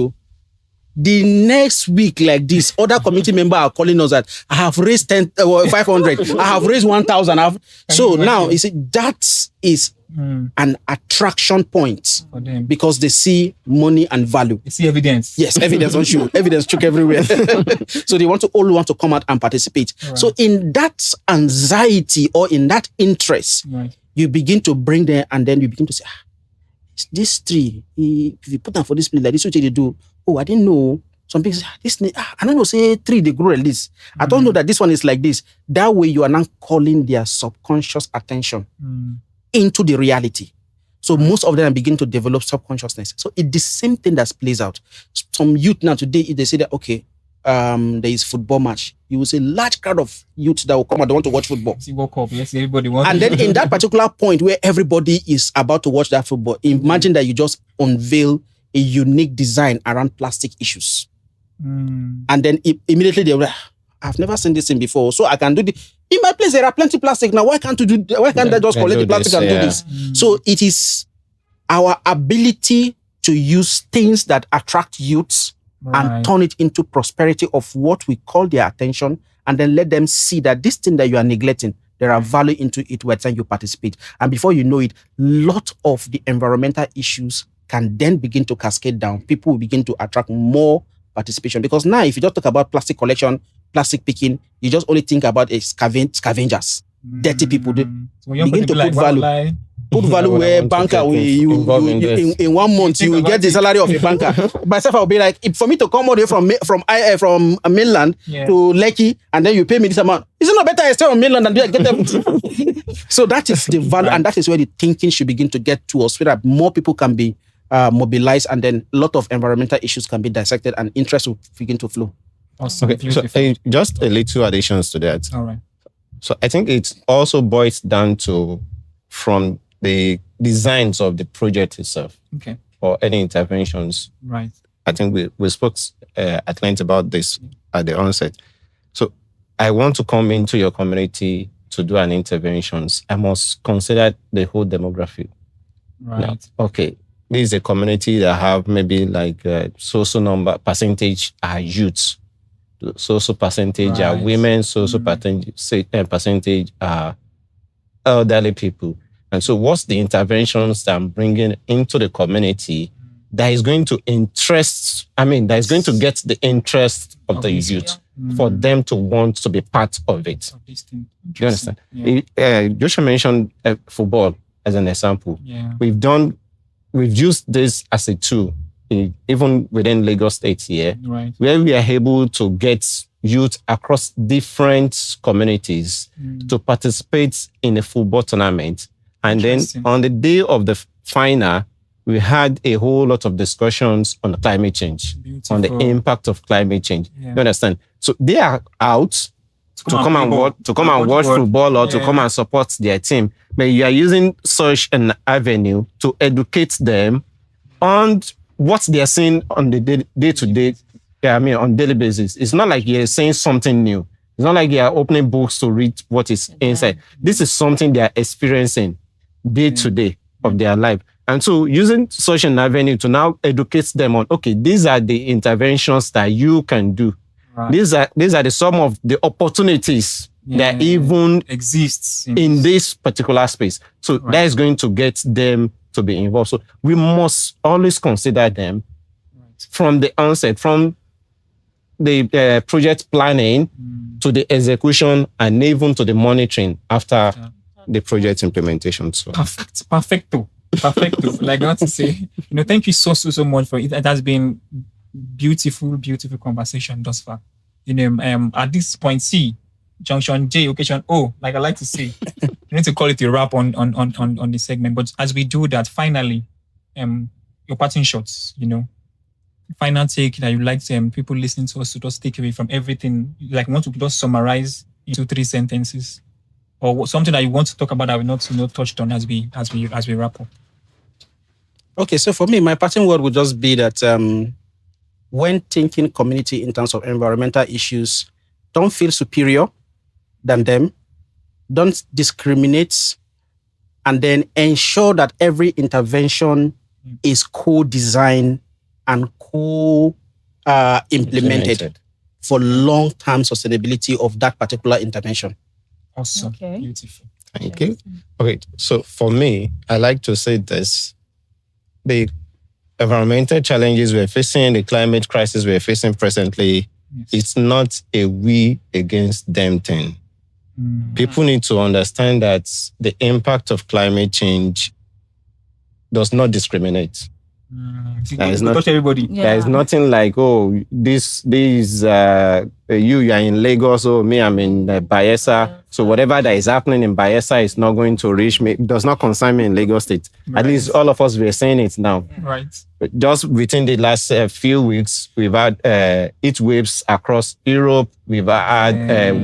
Speaker 2: The next week, like this, other community members are calling us that I have raised 500, I have raised 1,000. So now, you see, that is an attraction point
Speaker 3: for them,
Speaker 2: because they see money and value.
Speaker 3: They see evidence.
Speaker 2: Yes, evidence on you. Evidence took everywhere. So they all want to come out and participate. Right. So in that anxiety or in that interest, you begin to bring them, and then you begin to say, this tree, if you put them for this place, like this, what they do? Oh, I didn't know. Some people say, I don't know, say tree, they grow like this. I don't know that this one is like this. That way you are now calling their subconscious attention into the reality. So most of them begin to develop subconsciousness. So it's the same thing that plays out. Some youth now today, if they say that, okay, there is football match, you will see a large crowd of youth that will come and they want to watch football.
Speaker 3: Yes, everybody wants.
Speaker 2: And then in that particular point where everybody is about to watch that football, imagine that you just unveil a unique design around plastic issues. And then immediately they will, I've never seen this thing before, so I can do this. In my place, there are plenty of plastic. Now, why can't I just collect the plastic and do this? So it is our ability to use things that attract youths and turn it into prosperity of what we call their attention, and then let them see that this thing that you are neglecting, there are value into it where time you participate. And before you know it, lot of the environmental issues can then begin to cascade down. People will begin to attract more participation. Because now, if you just talk about plastic collection, plastic picking, you just only think about scavengers, dirty people. They begin to put value. Put value where banker in 1 month you will get the salary of a banker. Myself, I'll be like, for me to come all the way from mainland to Lekki, and then you pay me this amount. Is it not better I stay on mainland and get everything? So that is the value, and that is where the thinking should begin to get to us, so that more people can be mobilized, and then a lot of environmental issues can be dissected, and interest will begin to flow.
Speaker 3: Awesome.
Speaker 1: Okay, so just a little additions to that.
Speaker 3: All right.
Speaker 1: So I think it also boils down to from the designs of the project itself,
Speaker 3: okay,
Speaker 1: or any interventions.
Speaker 3: Right.
Speaker 1: I think we spoke at length about this at the onset. So I want to come into your community to do an interventions. I must consider the whole demographic.
Speaker 3: Right.
Speaker 1: Now, okay, this is a community that have maybe like so number percentage are youths, so percentage are women, so percentage are elderly people. And so what's the interventions that I'm bringing into the community that is going to that is going to get the interest of the youth for them to want to be part of it? Do you understand? Yeah. Joshua mentioned football as an example.
Speaker 3: Yeah.
Speaker 1: We've used this as a tool, even within Lagos State here,
Speaker 3: right,
Speaker 1: where we are able to get youth across different communities to participate in a football tournament. And then on the day of the final, we had a whole lot of discussions on climate change, on the impact of climate change. Yeah. You understand? So they are out to come and watch football or to come and support their team. But you are using such an avenue to educate them on what they are seeing on the day-to-day, on daily basis. It's not like you're saying something new. It's not like you are opening books to read what is inside. This is something they are experiencing day to day of their life. And so using such an avenue to now educate them on, okay, these are the interventions that you can do. Right. These are the some of the opportunities that even exists in this particular space. So that is going to get them to be involved. So we must always consider them from the onset, from the project planning to the execution and even to the monitoring after the project implementation. So
Speaker 3: Perfecto. Like I want to say, thank you so much for it. It has been beautiful conversation thus far. At this point C, junction J, occasion O, like I like to say, you need to call it a wrap on the segment. But as we do that, finally, your parting shots, final take that you like people listening to us to just take away from everything. Like, want to just summarize into 3 sentences, or something that you want to talk about that we not touched on as we wrap up.
Speaker 2: Okay, so for me, my parting word would just be that when thinking community in terms of environmental issues, don't feel superior than them, don't discriminate, and then ensure that every intervention is co-designed and co-implemented for long-term sustainability of that particular intervention.
Speaker 3: Awesome.
Speaker 4: Okay.
Speaker 3: Beautiful.
Speaker 1: Thank you. Okay, so for me, I like to say this. The environmental challenges we're facing, the climate crisis we're facing presently, it's not a we against them thing. People need to understand that the impact of climate change does not discriminate.
Speaker 3: There is not everybody.
Speaker 1: There is nothing like, this you are in Lagos, me I'm in Bayelsa. So whatever that is happening in Bayelsa is not going to reach me. It does not concern me in Lagos State. Right. At least all of us were saying it now.
Speaker 3: Right.
Speaker 1: But just within the last few weeks, we've had heat waves across Europe. We've had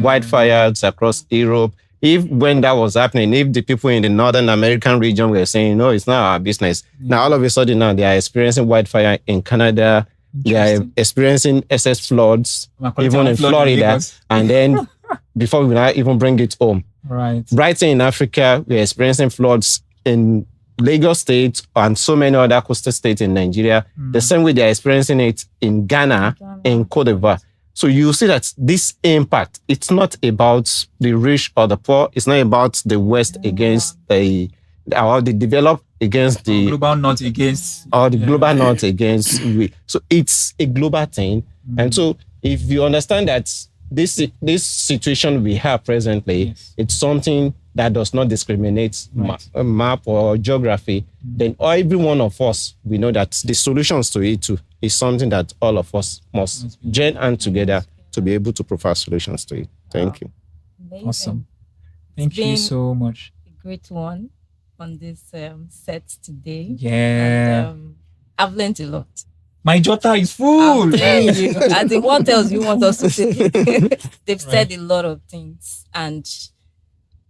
Speaker 1: wildfires across Europe. When that was happening, if the people in the Northern American region were saying, no, it's not our business. Now, all of a sudden now they are experiencing wildfire in Canada. They are experiencing excess floods, even in Florida. And then before we now even bring it home. Right in Africa, we're experiencing floods in Lagos State and so many other coastal states in Nigeria. The same way they're experiencing it in Ghana, in Cote d'Ivoire. So you see that this impact, it's not about the rich or the poor. It's not about the West against the developed against the
Speaker 3: global north against,
Speaker 1: or the global north against we. So it's a global thing. And so if you understand that this situation we have presently, it's something that does not discriminate map or geography, then every one of us, we know that the solutions to it too is something that all of us must join hands together to be able to provide solutions to it. Thank you.
Speaker 4: Amazing.
Speaker 3: Awesome. Thank you so much.
Speaker 4: A great one on this set today.
Speaker 3: Yeah.
Speaker 4: And, I've learned a lot.
Speaker 3: My jota is full.
Speaker 4: I think what else you want us to say? They've said a lot of things. And,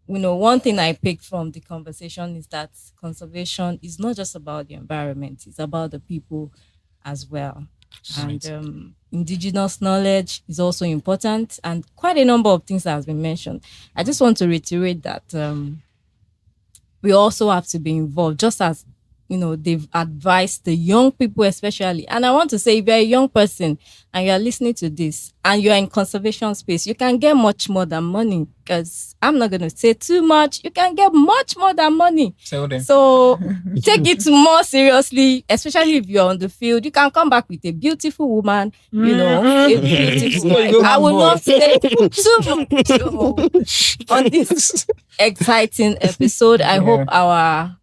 Speaker 4: one thing I picked from the conversation is that conservation is not just about the environment. It's about the people as well. Right. And indigenous knowledge is also important, and quite a number of things that has been mentioned. I just want to reiterate that we also have to be involved, just as they've advised the young people especially. And I want to say, if you're a young person and you're listening to this and you're in conservation space, you can get much more than money, because I'm not going to say too much. You can get much more than money. So take it more seriously, especially if you're on the field. You can come back with a beautiful woman, a beautiful wife. I will not say too much on this exciting episode. I hope our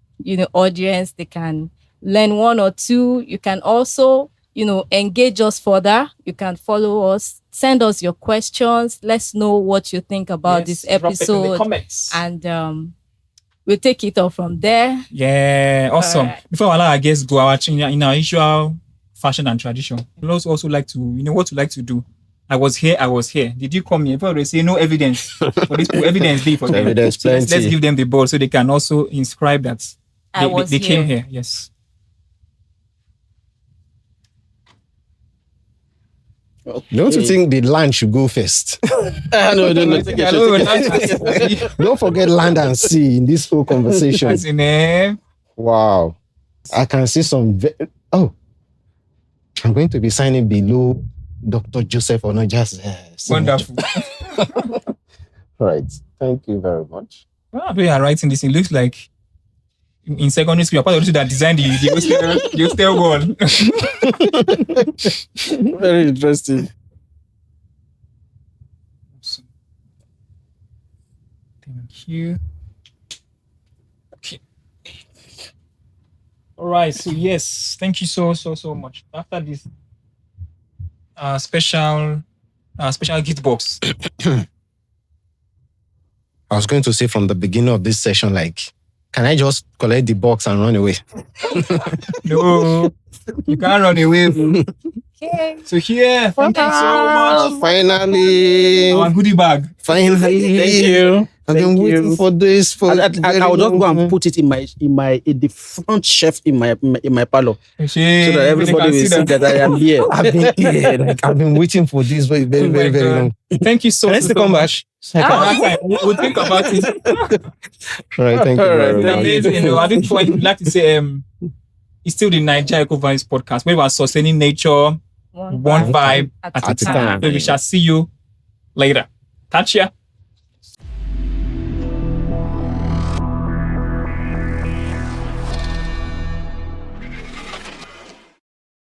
Speaker 4: audience, they can learn one or two. You can also, engage us further. You can follow us, send us your questions. Let's know what you think about this episode.
Speaker 3: Drop it in the comments.
Speaker 4: And we'll take it up from there.
Speaker 3: Yeah, awesome.
Speaker 4: Alright.
Speaker 3: Before I allow our guests go, in our usual fashion and tradition, we also like to, what we like to do. I was here. Did you come here? Before they say no evidence for this evidence day for them.
Speaker 1: Evidence
Speaker 3: So let's
Speaker 1: plenty.
Speaker 3: give them the ball so they can also inscribe that they came here. Yes.
Speaker 1: Don't you think the land should go first?
Speaker 2: No. Take it.
Speaker 1: Don't forget land and sea in this whole conversation.
Speaker 3: As in,
Speaker 1: Wow. I can see some... I'm going to be signing below Dr. Joseph Onoja's signature.
Speaker 3: wonderful.
Speaker 1: Right. Thank you very much.
Speaker 3: Well, we are writing this. It looks like in secondary school, you're part of those that designed the hostel wall.
Speaker 2: Very interesting.
Speaker 3: Thank you. Okay. All right. So yes, thank you so much. After this special gift box.
Speaker 1: I was going to say from the beginning of this session, can I just collect the box and run away?
Speaker 3: No, you can't run away.
Speaker 4: Okay.
Speaker 3: So here, thank you so much.
Speaker 1: Finally.
Speaker 3: Our goodie bag.
Speaker 1: Finally.
Speaker 2: Thank you.
Speaker 1: I've been waiting for this for
Speaker 2: I'll just go and put it in the front shelf in my parlor, so that everybody will see that I am here.
Speaker 1: I've been here. I've been waiting for this very, very, very, very long.
Speaker 3: Thank you so
Speaker 1: Can I still come back?
Speaker 3: We'll think about it.
Speaker 1: All right, thank you very much.
Speaker 3: Amazing. At this point, we'd like to say it's still the Naija Eco Vibes podcast, where we are sustaining nature one vibe at a time. So we shall see you later. Touch ya.